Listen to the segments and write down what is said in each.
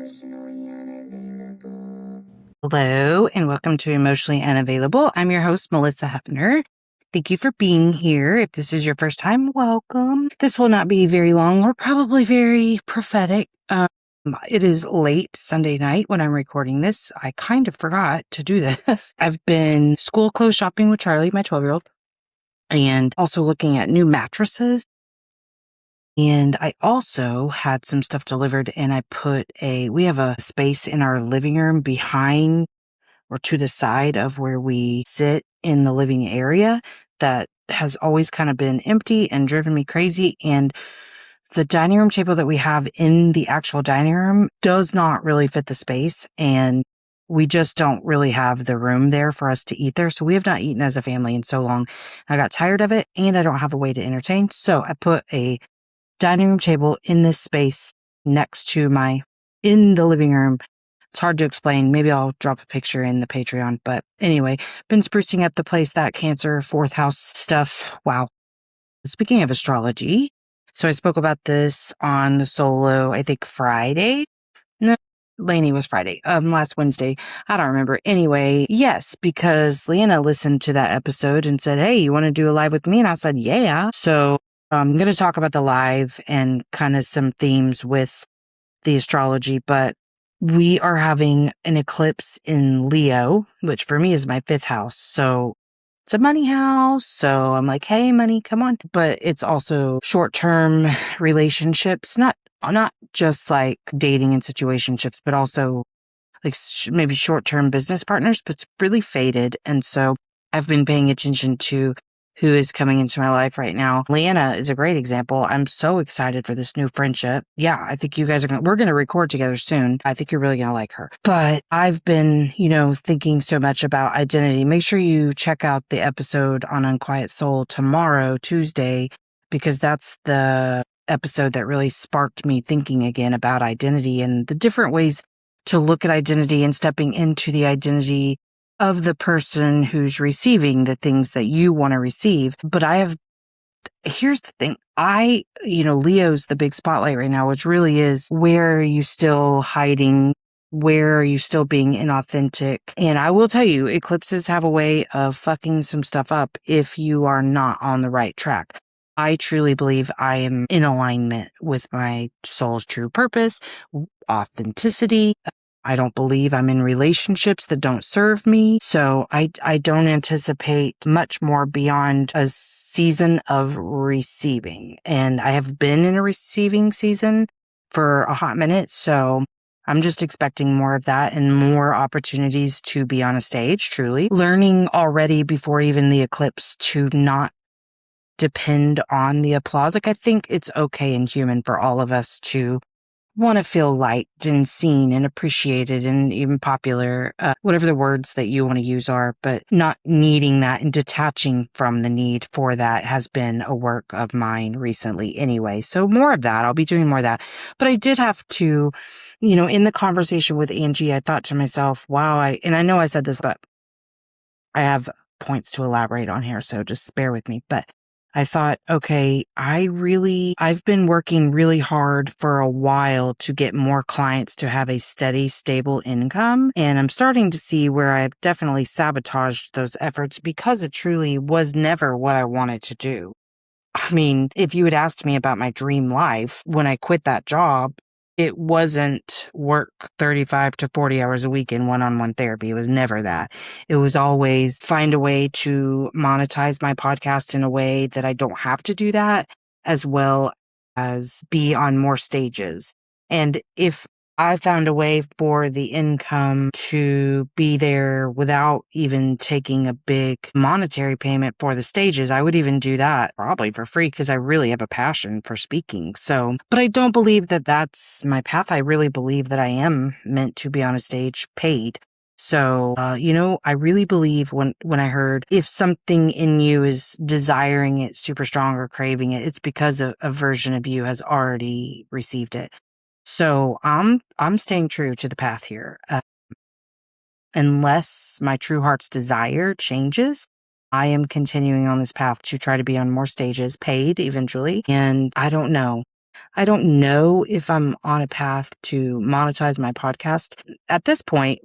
Emotionally unavailable. Hello, and welcome to Emotionally Unavailable. I'm your host, Malisa Hepner. Thank you for being here. If this is your first time, welcome. This will not be very long or probably very prophetic. It is late Sunday night when I'm recording this. I kind of forgot to do this. I've been school clothes shopping with Charlie, my 12-year-old, and also looking at new mattresses. And I also had some stuff delivered, and we have a space in our living room behind or to the side of where we sit in the living area that has always kind of been empty and driven me crazy. And the dining room table that we have in the actual dining room does not really fit the space. And we just don't really have the room there for us to eat there. So we have not eaten as a family in so long. I got tired of it and I don't have a way to entertain. So I put a dining room table in this space next to in the living room. It's hard to explain. Maybe I'll drop a picture in the Patreon. But anyway, been sprucing up the place, that Cancer, fourth house stuff. Wow. Speaking of astrology, so I spoke about this on the solo, I think Friday. No, Lainey was Friday. Last Wednesday. I don't remember. Anyway, yes, because Leanna listened to that episode and said, "Hey, you want to do a live with me?" And I said, "Yeah." So I'm going to talk about the live and kind of some themes with the astrology, but we are having an eclipse in Leo, which for me is my fifth house. So it's a money house. So I'm like, hey, money, come on. But it's also short-term relationships, not just like dating and situationships, but also like maybe short-term business partners, but it's really faded. And so I've been paying attention to who is coming into my life right now. Leanna is a great example. I'm so excited for this new friendship. Yeah, I think you guys we're going to record together soon. I think you're really going to like her. But I've been, thinking so much about identity. Make sure you check out the episode on Unquiet Soul tomorrow, Tuesday, because that's the episode that really sparked me thinking again about identity and the different ways to look at identity and stepping into the identity of the person who's receiving the things that you want to receive. But here's the thing. Leo's the big spotlight right now, which really is, where are you still hiding? Where are you still being inauthentic? And I will tell you, eclipses have a way of fucking some stuff up if you are not on the right track. I truly believe I am in alignment with my soul's true purpose, authenticity. I don't believe I'm in relationships that don't serve me. So I don't anticipate much more beyond a season of receiving. And I have been in a receiving season for a hot minute. So I'm just expecting more of that and more opportunities to be on a stage, truly. Learning already before even the eclipse to not depend on the applause. Like, I think it's okay and human for all of us to want to feel liked and seen and appreciated and even popular, whatever the words that you want to use are, but not needing that and detaching from the need for that has been a work of mine recently anyway. So more of that. I'll be doing more of that. But I did have to, in the conversation with Angie, I thought to myself, wow, and I know I said this, but I have points to elaborate on here, so just bear with me. But I thought, okay, I've been working really hard for a while to get more clients to have a steady, stable income. And I'm starting to see where I've definitely sabotaged those efforts because it truly was never what I wanted to do. I mean, if you had asked me about my dream life when I quit that job, it wasn't work 35 to 40 hours a week in one-on-one therapy. It was never that. It was always find a way to monetize my podcast in a way that I don't have to do that, as well as be on more stages. And if I found a way for the income to be there without even taking a big monetary payment for the stages, I would even do that probably for free because I really have a passion for speaking. So, but I don't believe that that's my path. I really believe that I am meant to be on a stage paid. So, I really believe when I heard if something in you is desiring it super strong or craving it, it's because a version of you has already received it. So I'm staying true to the path here. Unless my true heart's desire changes, I am continuing on this path to try to be on more stages, paid eventually. And I don't know. I don't know if I'm on a path to monetize my podcast. At this point,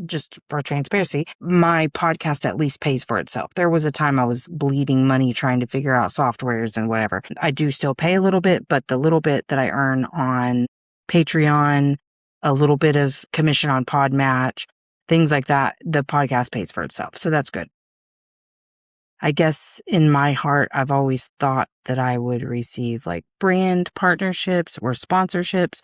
just for transparency, my podcast at least pays for itself. There was a time I was bleeding money trying to figure out softwares and whatever. I do still pay a little bit, but the little bit that I earn on Patreon, a little bit of commission on Podmatch, things like that, the podcast pays for itself. So that's good. I guess in my heart, I've always thought that I would receive like brand partnerships or sponsorships,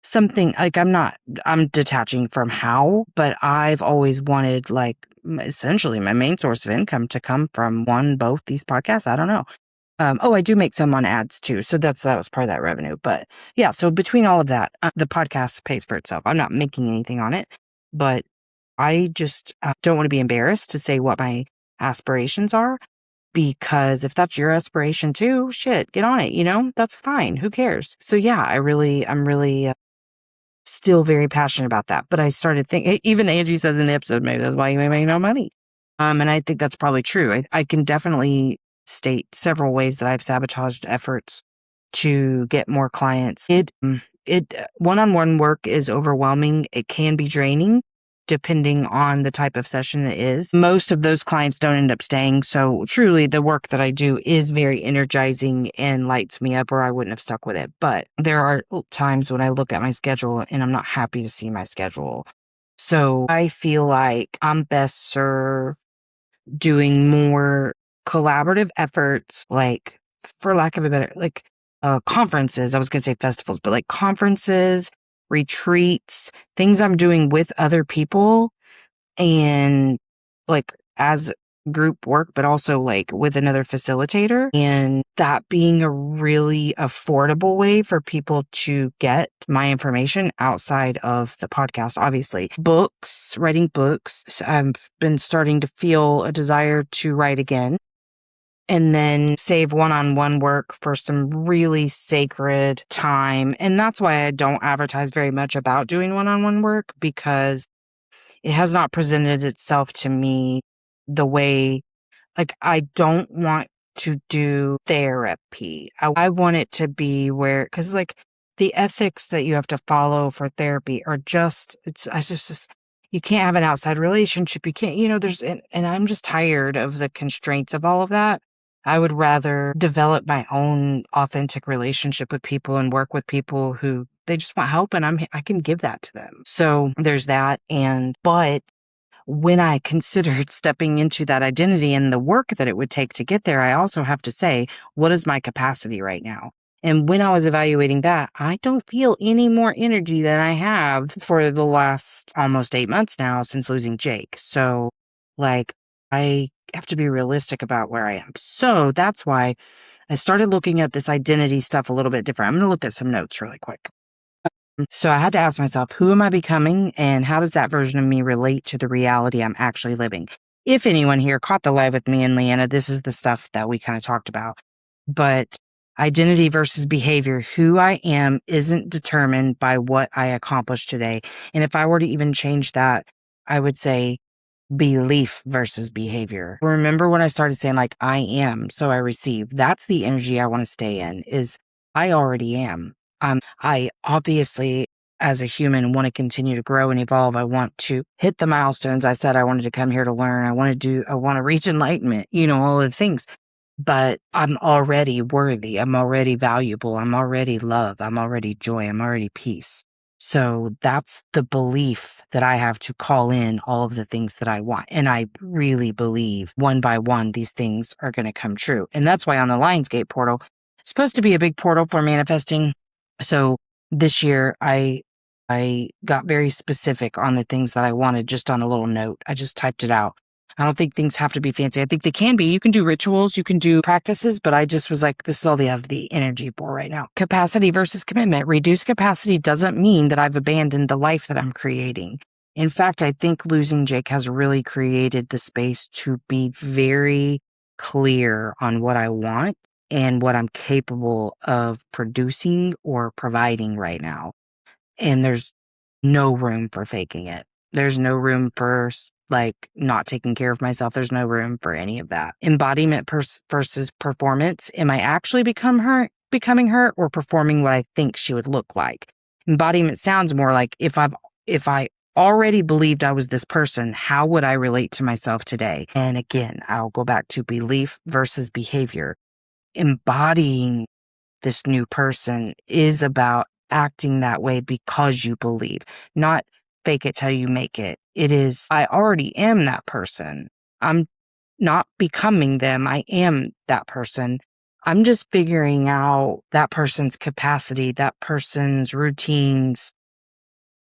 something like I'm detaching from how, but I've always wanted like essentially my main source of income to come from both these podcasts. I don't know. I do make some on ads too. So that was part of that revenue. But yeah, so between all of that, the podcast pays for itself. I'm not making anything on it, but I just don't want to be embarrassed to say what my aspirations are, because if that's your aspiration too, shit, get on it, that's fine. Who cares? So yeah, I'm really still very passionate about that. But I started thinking, even Angie says in the episode, maybe that's why you may make no money. And I think that's probably true. I can definitely state several ways that I've sabotaged efforts to get more clients. It one-on-one work is overwhelming. It can be draining depending on the type of session it is. Most of those clients don't end up staying. So truly the work that I do is very energizing and lights me up, or I wouldn't have stuck with it. But there are times when I look at my schedule and I'm not happy to see my schedule. So I feel like I'm best served doing more collaborative efforts, like, for lack of a better, conferences. I was going to say festivals, but like conferences, retreats, things I'm doing with other people and like as group work, but also like with another facilitator, and that being a really affordable way for people to get my information outside of the podcast. Obviously, writing books. I've been starting to feel a desire to write again, and then save one-on-one work for some really sacred time. And that's why I don't advertise very much about doing one-on-one work, because it has not presented itself to me the way, like, I don't want to do therapy. I want it to be where, because like the ethics that you have to follow for therapy are just, you can't have an outside relationship. You can't, and I'm just tired of the constraints of all of that. I would rather develop my own authentic relationship with people and work with people who they just want help, and I can give that to them. So there's that. But when I considered stepping into that identity and the work that it would take to get there, I also have to say, what is my capacity right now? And when I was evaluating that, I don't feel any more energy than I have for the last almost 8 months now since losing Jake. So, like, I have to be realistic about where I am. So that's why I started looking at this identity stuff a little bit different. I'm going to look at some notes really quick. So I had to ask myself, who am I becoming, and how does that version of me relate to the reality I'm actually living? If anyone here caught the live with me and Leanna, this is the stuff that we kind of talked about. But identity versus behavior, who I am isn't determined by what I accomplished today. And if I were to even change that, I would say belief versus behavior. Remember when I started saying like I am, so I receive. That's the energy I want to stay in, is I already am. I obviously, as a human, want to continue to grow and evolve. I want to hit the milestones I said I wanted to come here to learn. I want to reach enlightenment, all of the things. But I'm already worthy. I'm already valuable. I'm already love. I'm already joy. I'm already peace. So that's the belief that I have to call in all of the things that I want. And I really believe one by one, these things are going to come true. And that's why on the Lionsgate portal, it's supposed to be a big portal for manifesting. So this year I got very specific on the things that I wanted just on a little note. I just typed it out. I don't think things have to be fancy. I think they can be. You can do rituals, you can do practices, but I just was like, this is all they have the energy for right now. Capacity versus commitment. Reduced capacity doesn't mean that I've abandoned the life that I'm creating. In fact, I think losing Jake has really created the space to be very clear on what I want and what I'm capable of producing or providing right now. And there's no room for faking it. There's no room for like not taking care of myself. There's no room for any of that. Embodiment versus performance. Am I actually becoming her, or performing what I think she would look like? Embodiment sounds more like if I already believed I was this person, how would I relate to myself today? And again, I'll go back to belief versus behavior. Embodying this new person is about acting that way because you believe, not fake it till you make it. It is, I already am that person. I'm not becoming them. I am that person. I'm just figuring out that person's capacity, that person's routines.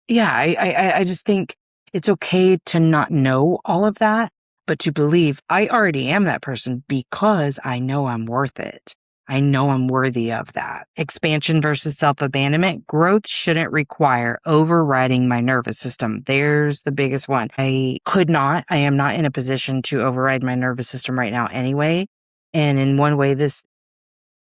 Yeah, I just think it's okay to not know all of that, but to believe I already am that person because I know I'm worth it. I know I'm worthy of that. Expansion versus self-abandonment. Growth shouldn't require overriding my nervous system. There's the biggest one. I am not in a position to override my nervous system right now anyway. And in one way,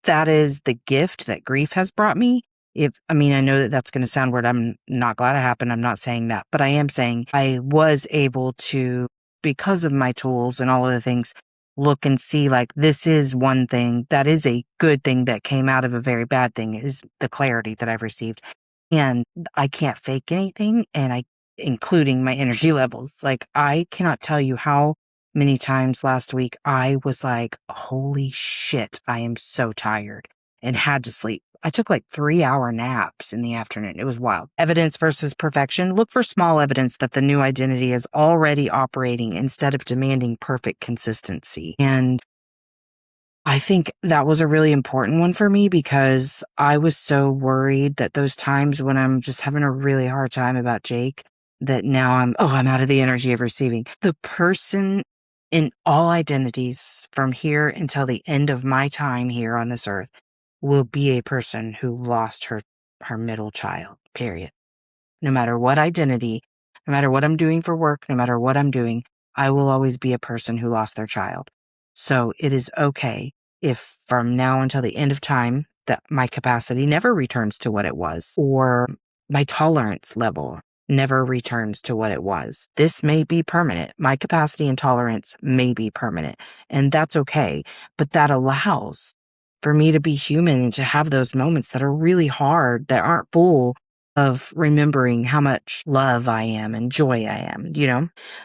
that is the gift that grief has brought me. I know that that's going to sound weird. I'm not glad it happened. I'm not saying that, but I am saying I was able to, because of my tools and all of the things, look and see like this is one thing that is a good thing that came out of a very bad thing, is the clarity that I've received. And I can't fake anything, including my energy levels. Like, I cannot tell you how many times last week I was like, holy shit, I am so tired, and had to sleep. I took like 3-hour naps in the afternoon. It was wild. Evidence versus perfection. Look for small evidence that the new identity is already operating instead of demanding perfect consistency. And I think that was a really important one for me, because I was so worried that those times when I'm just having a really hard time about Jake, that now I'm out of the energy of receiving. The person in all identities from here until the end of my time here on this earth will be a person who lost her middle child, period. No matter what identity, no matter what I'm doing for work, no matter what I'm doing, I will always be a person who lost their child. So it is okay if from now until the end of time that my capacity never returns to what it was, or my tolerance level never returns to what it was. This may be permanent. My capacity and tolerance may be permanent, and that's okay. But that allows for me to be human and to have those moments that are really hard, that aren't full of remembering how much love I am and joy I am,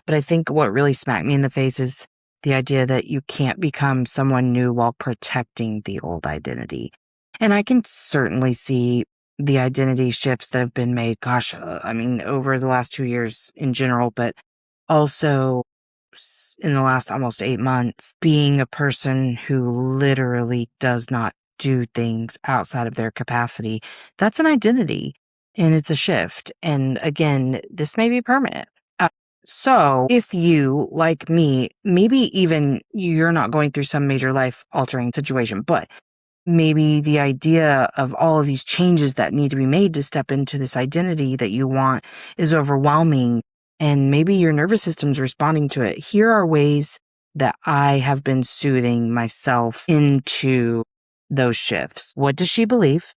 But I think what really smacked me in the face is the idea that you can't become someone new while protecting the old identity. And I can certainly see the identity shifts that have been made, over the last 2 years in general, but also in the last almost 8 months, being a person who literally does not do things outside of their capacity. That's an identity, and it's a shift. And again, this may be permanent. So if you, like me, maybe even you're not going through some major life altering situation, but maybe the idea of all of these changes that need to be made to step into this identity that you want is overwhelming, and maybe your nervous system's responding to it. Here are ways that I have been soothing myself into those shifts. What does she believe?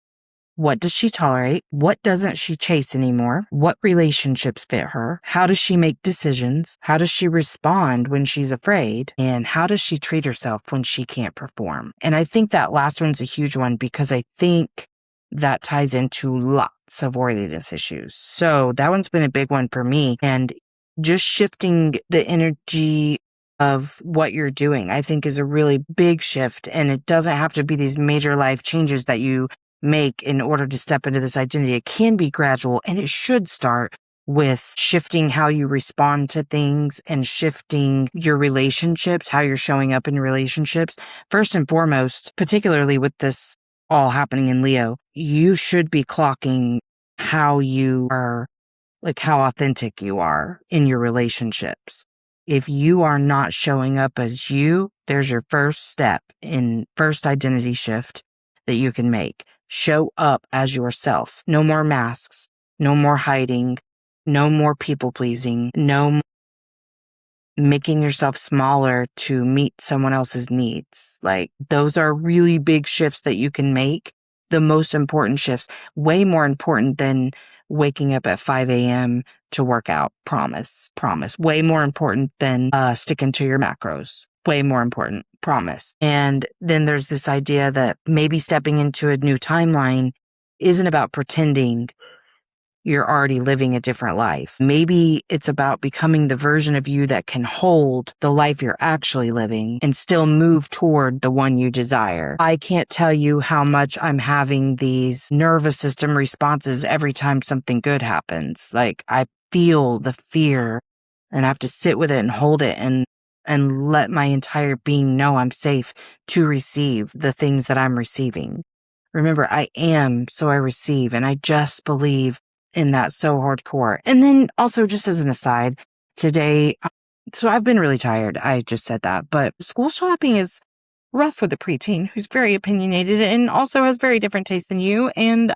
What does she tolerate? What doesn't she chase anymore? What relationships fit her? How does she make decisions? How does she respond when she's afraid? And how does she treat herself when she can't perform? And I think that last one's a huge one, because I think that ties into lots of worthiness issues. So that one's been a big one for me. And just shifting the energy of what you're doing, I think, is a really big shift. And it doesn't have to be these major life changes that you make in order to step into this identity. It can be gradual, and it should start with shifting how you respond to things and shifting your relationships, how you're showing up in relationships. First and foremost, particularly with this all happening in Leo, you should be clocking how you are, like how authentic you are in your relationships. If you are not showing up as you, there's your first step in first identity shift that you can make. Show up as yourself. No more masks, no more hiding, no more people pleasing, no making yourself smaller to meet someone else's needs. Like, those are really big shifts that you can make. The most important shifts, way more important than waking up at 5 a.m. to work out. Promise. Way more important than sticking to your macros. Way more important. Promise. And then there's this idea that maybe stepping into a new timeline isn't about pretending you're already living a different life. Maybe it's about becoming the version of you that can hold the life you're actually living and still move toward the one you desire. I can't tell you how much I'm having these nervous system responses every time something good happens. Like, I feel the fear and I have to sit with it and hold it and let my entire being know I'm safe to receive the things that I'm receiving. Remember, I am, so I receive, and I just believe in that so hardcore. And then also, just as an aside, today, so I've been really tired. I just said that, but school shopping is rough for the preteen who's very opinionated and also has very different tastes than you. And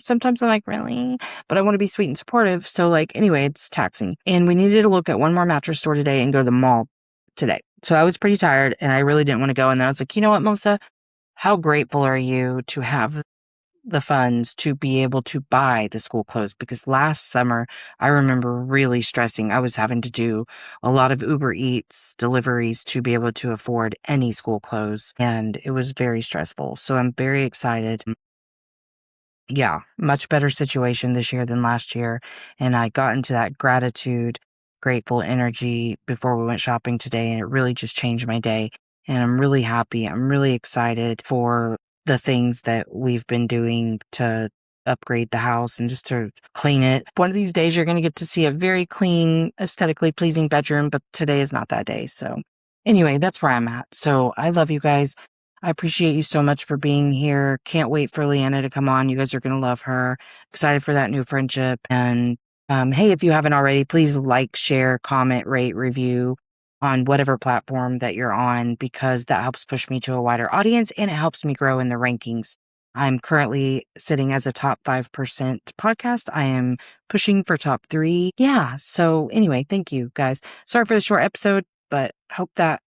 sometimes I'm like, really? But I want to be sweet and supportive. So like, anyway, it's taxing. And we needed to look at one more mattress store today and go to the mall today. So I was pretty tired and I really didn't want to go. And then I was like, you know what, Melissa? How grateful are you to have the funds to be able to buy the school clothes? Because last summer, I remember really stressing. I was having to do a lot of Uber Eats deliveries to be able to afford any school clothes, and it was very stressful. So I'm very excited. Yeah, much better situation this year than last year. And I got into that gratitude, grateful energy before we went shopping today, and it really just changed my day. And I'm really happy. I'm really excited for the things that we've been doing to upgrade the house and just to clean it. One of these days, you're going to get to see a very clean, aesthetically pleasing bedroom, but today is not that day. So, anyway, that's where I'm at. So, I love you guys. I appreciate you so much for being here. Can't wait for Leanna to come on. You guys are going to love her. Excited for that new friendship. And hey, if you haven't already, please like, share, comment, rate, review on whatever platform that you're on, because that helps push me to a wider audience and it helps me grow in the rankings. I'm currently sitting as a top 5% podcast. I am pushing for top 3. Yeah. So anyway, thank you guys. Sorry for the short episode, but hope that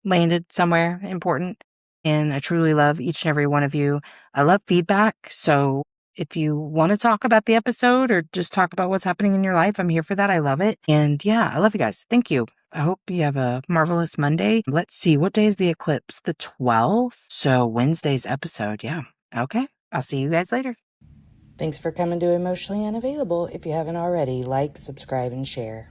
landed somewhere important. And I truly love each and every one of you. I love feedback. So if you want to talk about the episode or just talk about what's happening in your life, I'm here for that. I love it. And yeah, I love you guys. Thank you. I hope you have a marvelous Monday. Let's see, what day is the eclipse? The 12th? So Wednesday's episode. Yeah. Okay. I'll see you guys later. Thanks for coming to Emotionally Unavailable. If you haven't already, like, subscribe, and share.